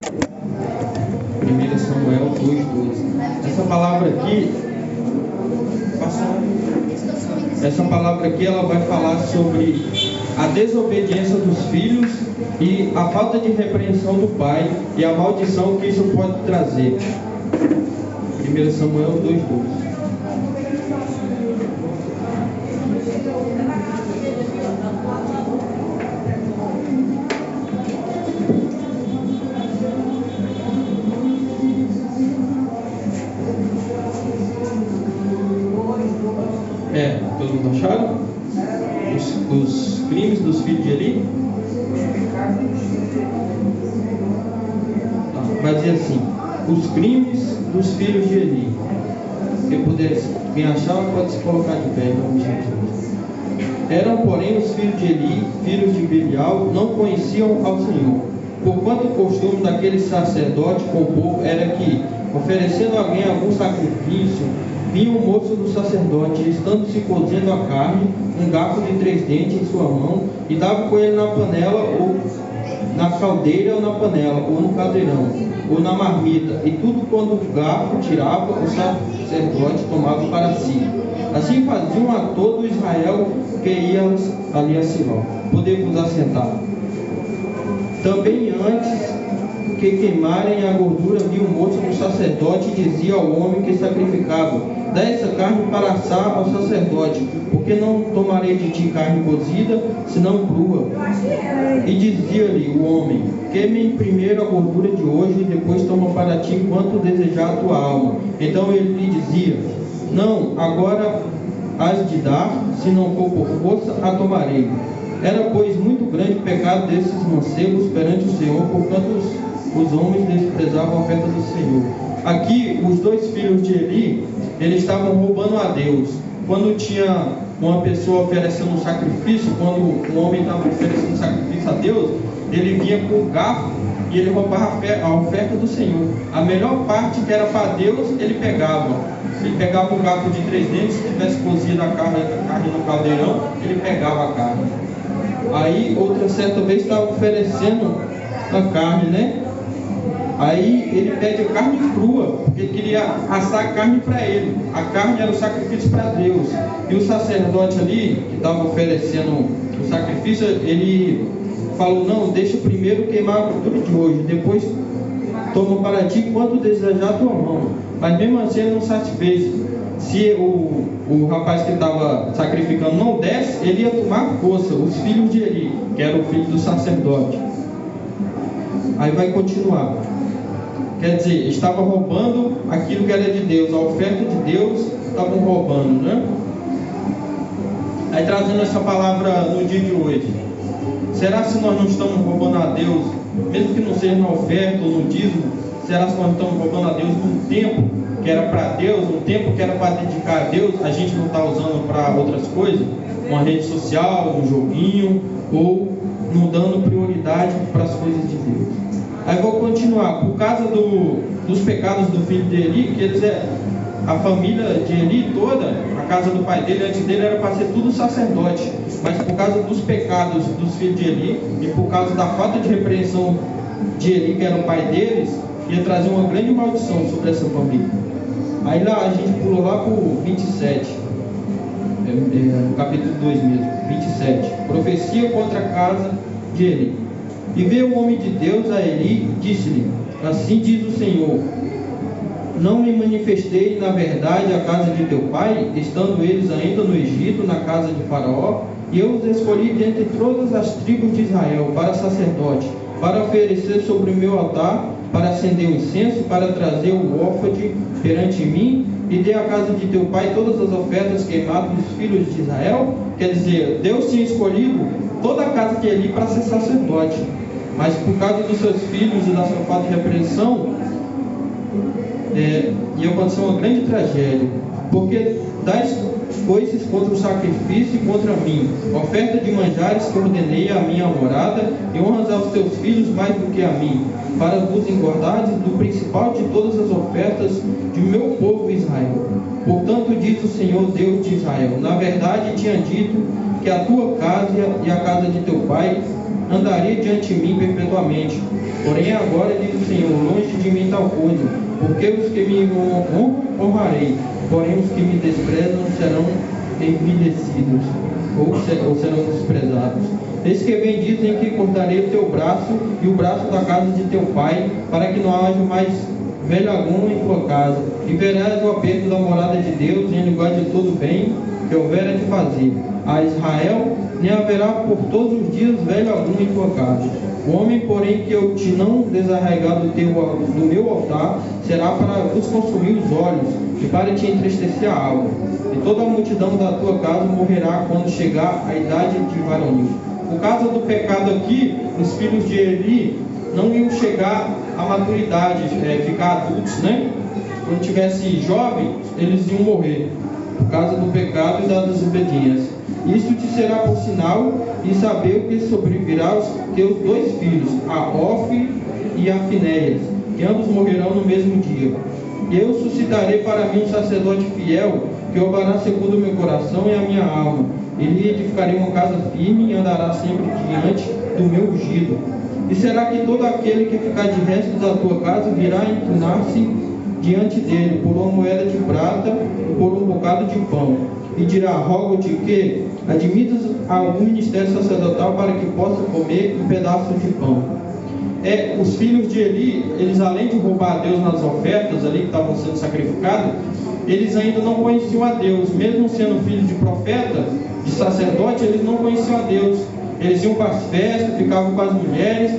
1 Samuel 2:12. Essa palavra aqui ela vai falar sobre a desobediência dos filhos e a falta de repreensão do pai e a maldição que isso pode trazer. 1 Samuel 2:12. Todos mundo acharam? Os crimes dos filhos de Eli? Vai dizer assim: os crimes dos filhos de Eli. Quem achar pode se colocar de pé em nome de Jesus. Eram, porém, os filhos de Eli, filhos de Belial, não conheciam ao Senhor. Porquanto o costume daquele sacerdote com o povo era que, oferecendo a alguém algum sacrifício, vinha o moço do sacerdote, estando se cozendo a carne, um garfo de 3 dentes em sua mão, e dava com ele na panela, ou na caldeira, ou na panela, ou no caldeirão, ou na marmita, e tudo quando o garfo tirava, o sacerdote tomava para si. Assim faziam a todo Israel que ia ali a Siló. Podemos assentar. Também antes que queimarem a gordura, viu o moço do sacerdote e dizia ao homem que sacrificava: dá essa carne para assar ao sacerdote, porque não tomarei de ti carne cozida, senão crua. E dizia-lhe o homem: queime primeiro a gordura de hoje, e depois toma para ti enquanto desejar a tua alma. Então ele lhe dizia: não, agora has de dar, se não for por força, a tomarei. Era, pois, muito grande o pecado desses mancebos perante o Senhor, porquanto os homens desprezavam a oferta do Senhor. Aqui, os 2 filhos de Eli, eles estavam roubando a Deus. Quando tinha uma pessoa oferecendo um sacrifício, quando um homem estava oferecendo sacrifício a Deus, ele vinha com o garfo e ele roubava a oferta do Senhor. A melhor parte que era para Deus, ele pegava. Ele pegava um garfo de 3 dentes, se tivesse cozido a carne no caldeirão, ele pegava a carne. Aí, outra certa vez, estava oferecendo a carne, né? Aí ele pede a carne crua, porque ele queria assar a carne para ele. A carne era o sacrifício para Deus. E o sacerdote ali, que estava oferecendo o sacrifício, ele falou: não, deixa primeiro queimar a gordura de hoje, depois toma para ti quanto desejar a tua mão. Mas mesmo assim ele não satisfez. Se o rapaz que estava sacrificando não desse, ele ia tomar força, os filhos de Eli, que era o filho do sacerdote. Aí vai continuar. Quer dizer, estava roubando aquilo que era de Deus, a oferta de Deus, estavam roubando, né? Aí trazendo essa palavra no dia de hoje. Será se nós não estamos roubando a Deus, mesmo que não seja na oferta ou no dízimo, será se nós estamos roubando a Deus um tempo que era para Deus, um tempo que era para dedicar a Deus, a gente não está usando para outras coisas? Uma rede social, um joguinho, ou não dando prioridade para as coisas de Deus. Aí vou continuar. Por causa dos pecados do filho de Eli, que a família de Eli toda, a casa do pai dele, antes dele era para ser tudo sacerdote, mas por causa dos pecados dos filhos de Eli e por causa da falta de repreensão de Eli, que era o pai deles, ia trazer uma grande maldição sobre essa família. Aí lá a gente pulou lá para o 27, no capítulo 2 mesmo, 27. Profecia contra a casa de Eli. E veio o homem de Deus a Eli e disse-lhe: assim diz o Senhor: não me manifestei na verdade à casa de teu pai, estando eles ainda no Egito, na casa de Faraó, e eu os escolhi dentre todas as tribos de Israel para sacerdote, para oferecer sobre o meu altar, para acender o incenso, para trazer o hófade perante mim, e dei à casa de teu pai todas as ofertas queimadas dos filhos de Israel. Quer dizer, Deus tinha escolhido toda a casa de Eli para ser sacerdote, mas por causa dos seus filhos e da sua falta de repreensão, ia acontecer uma grande tragédia, porque dais coisas contra o sacrifício e contra mim, oferta de manjares que ordenei à minha morada, e honras aos teus filhos mais do que a mim, para vos engordardes do principal de todas as ofertas de meu povo Israel. Portanto, diz o Senhor Deus de Israel: na verdade tinha dito que a tua casa e a casa de teu pai andaria diante de mim perpetuamente. Porém agora, diz o Senhor, longe de mim tal coisa, porque os que me honrarei, porém os que me desprezam serão envilecidos, ou serão desprezados. Eis que vem dizem que cortarei o teu braço e o braço da casa de teu pai, para que não haja mais velho algum em tua casa, e verás o aperto da morada de Deus em lugar de todo bem que houver a te fazer. A Israel nem haverá por todos os dias velho algum em tua casa. O homem, porém, que eu te não desarraigar do meu altar, será para vos consumir os olhos e para te entristecer a alma. E toda a multidão da tua casa morrerá quando chegar a idade de varonil. Por causa do pecado aqui, os filhos de Eli não iam chegar à maturidade, ficar adultos, né? Quando tivesse jovem, eles iam morrer, por causa do pecado e da desobediência. Isto te será por sinal, e saber o que sobrevirá aos teus dois filhos, a Ofni e a Finéias, que ambos morrerão no mesmo dia. Eu suscitarei para mim um sacerdote fiel, que obrará segundo o meu coração e a minha alma. Ele edificarei uma casa firme e andará sempre diante do meu ungido. E será que todo aquele que ficar de resto da tua casa virá inclinar-se diante dele por uma moeda de prata e por um bocado de pão, e dirá: rogo-te que admitas algum ministério sacerdotal para que possa comer um pedaço de pão. Os filhos de Eli, eles além de roubar a Deus nas ofertas ali que estavam sendo sacrificadas, eles ainda não conheciam a Deus. Mesmo sendo filhos de profeta, de sacerdote, eles não conheciam a Deus. Eles iam para as festas, ficavam com as mulheres,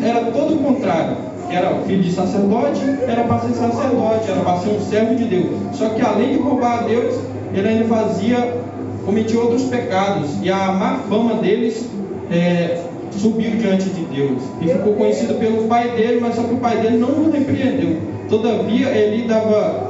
era todo o contrário. Era filho de sacerdote, era para ser sacerdote, era para ser um servo de Deus. Só que além de roubar a Deus, ele ainda cometia outros pecados, e a má fama deles subiu diante de Deus, e ficou conhecido pelo pai dele, mas só que o pai dele não o repreendeu. Todavia, ele dava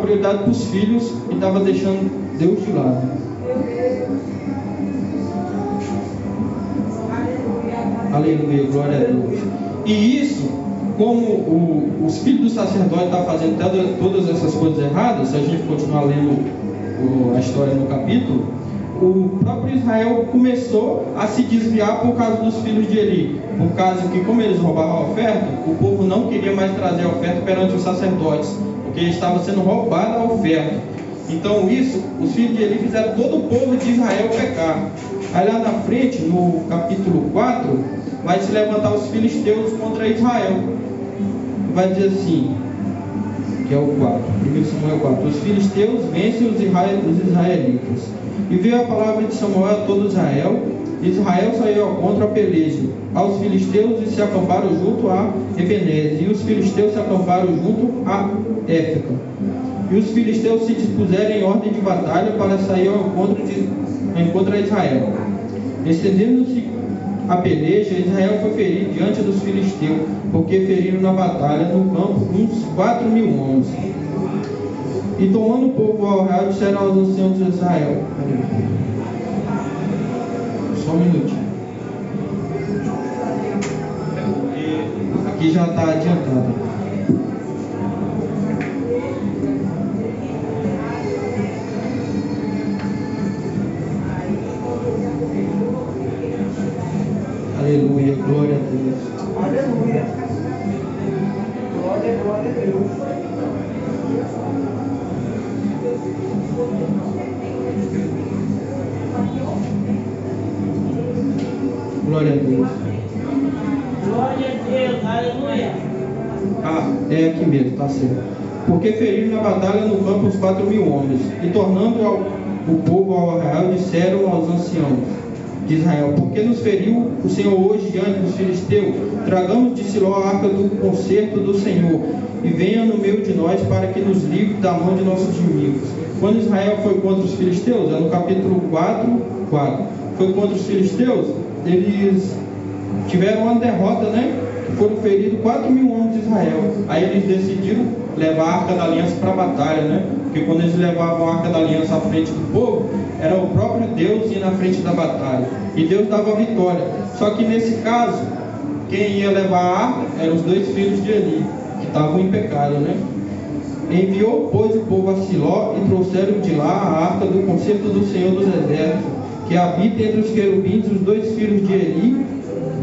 prioridade para os filhos e estava deixando Deus de lado. Aleluia, glória a Deus. E isso, como os filhos do sacerdote estavam fazendo todas essas coisas erradas, se a gente continuar lendo a história no capítulo, o próprio Israel começou a se desviar por causa dos filhos de Eli. Por causa que, como eles roubavam a oferta, o povo não queria mais trazer a oferta perante os sacerdotes, porque estava sendo roubada a oferta. Então os filhos de Eli fizeram todo o povo de Israel pecar. Aí lá na frente, no capítulo 4, vai se levantar os filisteus contra Israel. Vai dizer assim, que é o 4, 1 Samuel 4: os filisteus vencem os israelitas. E veio a palavra de Samuel a todo Israel. Israel saiu ao contra a peleja aos filisteus e se acamparam junto a Ebenezer. E os filisteus se acamparam junto a Éfeca. E os filisteus se dispuseram em ordem de batalha para sair ao encontro a Israel. Estendendo-se a peleja, Israel foi ferido diante dos filisteus, porque feriram na batalha no campo uns 4.000 homens. E tomando o povo ao arraial, disseram aos anciãos de Israel: só um minutinho, aqui já está adiantado. Aleluia, glória a Deus. Aleluia. Glória a Deus. Glória a Deus. Glória a Deus. Aleluia. É aqui mesmo, está certo. Porque feriram na batalha no campo os 4.000 homens, e tornando o povo ao arraial, disseram aos anciãos de Israel: porque nos feriu o Senhor hoje diante dos filisteus? Tragamos de Siló a arca do concerto do Senhor, e venha no meio de nós, para que nos livre da mão de nossos inimigos. Quando Israel foi contra os filisteus, no capítulo 4, foi contra os filisteus, eles tiveram uma derrota, né? Foram feridos 4.000 homens de Israel. Aí eles decidiram levar a arca da aliança para a batalha, né? Porque quando eles levavam a arca da aliança à frente do povo, era o próprio Deus indo na frente da batalha, e Deus dava a vitória. Só que nesse caso, quem ia levar a arca eram os dois filhos de Eli, que estavam em pecado, né? Enviou, pois, o povo a Siló, e trouxeram de lá a arca do concerto do Senhor dos Exércitos, que habita entre os querubins, os dois filhos de Eli,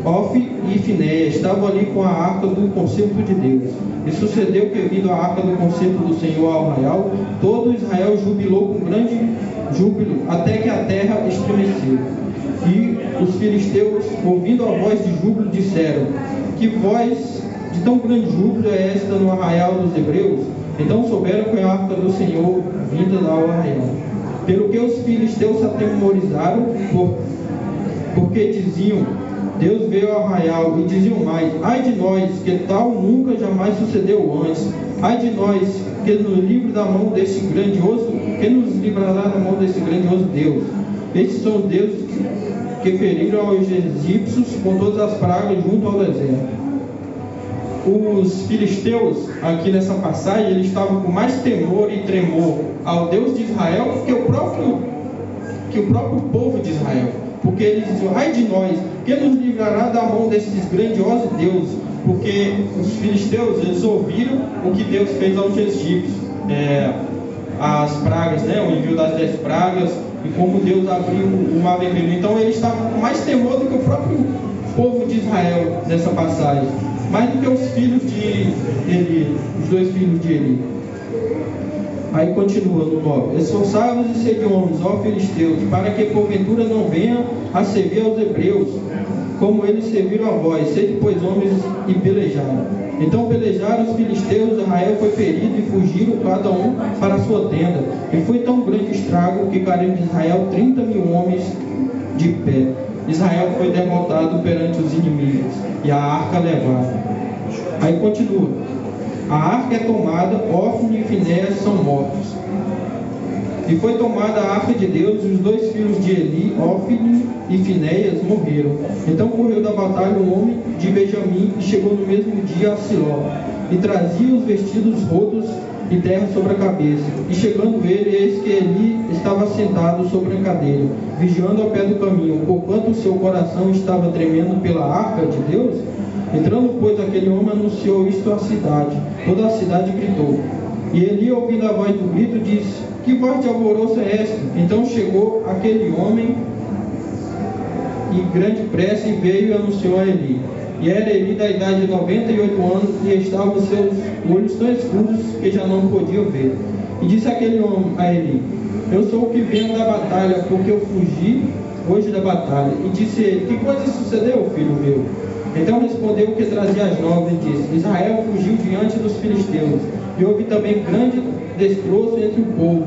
Ofni e Finéias estavam ali com a arca do concerto de Deus. E sucedeu que, vindo a arca do concerto do Senhor ao arraial, todo Israel jubilou com grande júbilo, até que a terra estremeceu. E os filisteus, ouvindo a voz de júbilo, disseram: que voz de tão grande júbilo é esta no arraial dos hebreus? Então souberam que a arca do Senhor vinda ao arraial. Pelo que os filisteus se atemorizaram, porque diziam: Deus veio ao arraial, e diziam mais: ai de nós, que tal nunca jamais sucedeu antes. Ai de nós, que nos livre da mão desse grandioso, que nos livrará da mão desse grandioso Deus. Estes são os deuses que feriram aos egípcios com todas as pragas junto ao deserto. Os filisteus, aqui nessa passagem, eles estavam com mais temor e tremor ao Deus de Israel que o próprio povo de Israel. Porque eles diziam: ai de nós, quem nos livrará da mão desses grandiosos deuses? Porque os filisteus, eles ouviram o que Deus fez aos egípcios, as pragas, né? O envio das 10 pragas, e como Deus abriu o mar vermelho. Então eles estavam com mais temor do que o próprio povo de Israel nessa passagem, mais do que os filhos de Eli, os 2 filhos de Eli. Aí continua no 9: esforçai-vos e sede homens, ó filisteus, para que porventura não venham a servir aos hebreus, como eles serviram a vós. Sede, pois, homens, e pelejaram. Então pelejaram os filisteus, Israel foi ferido, e fugiram cada um para a sua tenda. E foi tão grande o estrago que caiu de Israel 30.000 homens de pé. Israel foi derrotado perante os inimigos, e a arca levada. Aí continua: a arca é tomada, Ofni e Finéias são mortos. E foi tomada a arca de Deus, e os 2 filhos de Eli, Ofni e Finéias, morreram. Então correu da batalha um homem de Benjamim, e chegou no mesmo dia a Siló, e trazia os vestidos rotos e terra sobre a cabeça. E chegando ele, eis que Eli estava sentado sobre a cadeira, vigiando ao pé do caminho, porquanto o seu coração estava tremendo pela arca de Deus. Entrando, pois, aquele homem, anunciou isto à cidade. Toda a cidade gritou. E Eli, ouvindo a voz do grito, disse: que voz de alvoroço é esta? Então chegou aquele homem e grande pressa, e veio e anunciou a Eli. E era Eli da idade de 98 anos, e estavam os seus olhos tão escuros que já não podia ver. E disse aquele homem a Eli: eu sou o que venho da batalha, porque eu fugi hoje da batalha. E disse ele: que coisa sucedeu, filho meu? Então respondeu o que trazia as novas, e disse: Israel fugiu diante dos filisteus, e houve também grande destroço entre o povo.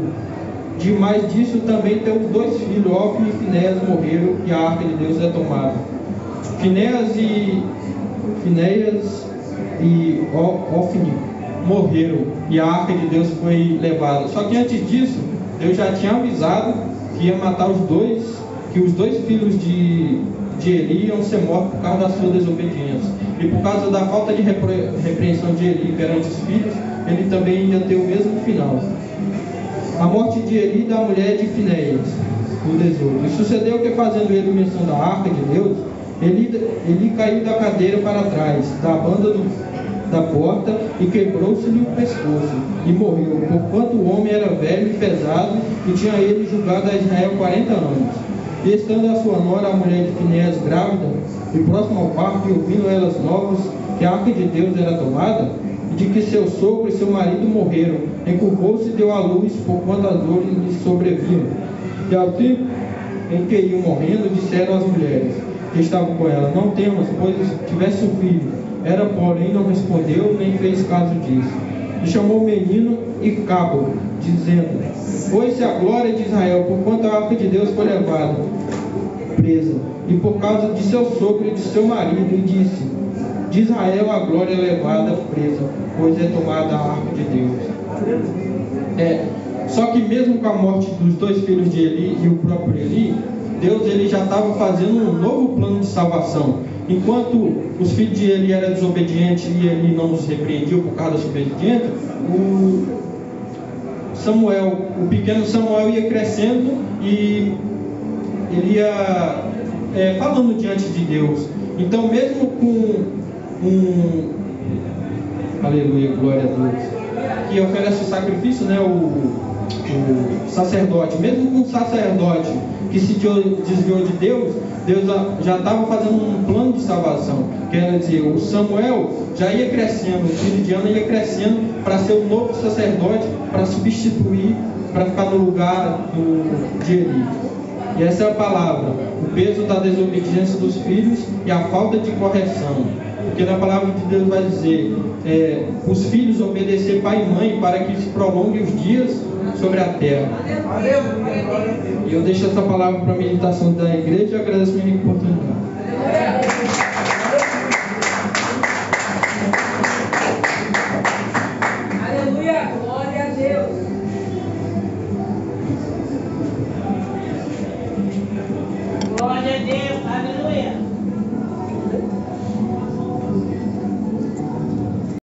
Demais disso, também teus 2 filhos, Ofni e Finéias, morreram, e a arca de Deus é tomada. Finéias e Ofni morreram, e a arca de Deus foi levada. Só que antes disso, Deus já tinha avisado que ia matar os 2, que os 2 filhos de Eli iam ser mortos por causa da sua desobediência. E por causa da falta de repreensão de Eli perante os filhos, ele também ia ter o mesmo final. A morte de Eli e da mulher de Finéias, no 18. E sucedeu que, fazendo ele menção da arca de Deus, Eli caiu da cadeira para trás, da banda da porta, e quebrou-se-lhe o pescoço, e morreu, porquanto o homem era velho e pesado, e tinha ele julgado a Israel 40 anos. E estando a sua nora, a mulher de Finéias, grávida, e próximo ao parto, e ouvindo elas novas que a arca de Deus era tomada, e de que seu sogro e seu marido morreram, encurvou-se e deu à luz, porquanto as dores lhe sobrevinham. E ao tempo em que iam morrendo, disseram às mulheres que estavam com ela: não temas, pois tivesse um filho. Ela, porém, não respondeu, nem fez caso disso. E chamou o menino Icabo, dizendo: foi-se a glória de Israel, porquanto a arca de Deus foi levada presa, e por causa de seu sogro e de seu marido, e disse: de Israel a glória é levada presa, pois é tomada a arca de Deus. Só que mesmo com a morte dos 2 filhos de Eli e o próprio Eli, Deus ele já estava fazendo um novo plano de salvação. Enquanto os filhos de Eli eram desobedientes e Eli não os repreendia por causa da desobediência, o pequeno Samuel ia crescendo e ele ia falando diante de Deus. Então, mesmo com aleluia, glória a Deus, que oferece o sacrifício, né, o sacerdote, mesmo com o sacerdote que se desviou de Deus, Deus já estava fazendo um plano de salvação. Quer dizer, o Samuel já ia crescendo, o filho de Ana ia crescendo para ser o novo sacerdote, para substituir, para ficar no lugar de Eli. E essa é a palavra, o peso da desobediência dos filhos e a falta de correção. Porque na palavra de Deus vai dizer, os filhos obedecer pai e mãe para que se prolonguem os dias sobre a terra. E eu deixo essa palavra para a meditação da igreja e agradeço a minha oportunidade.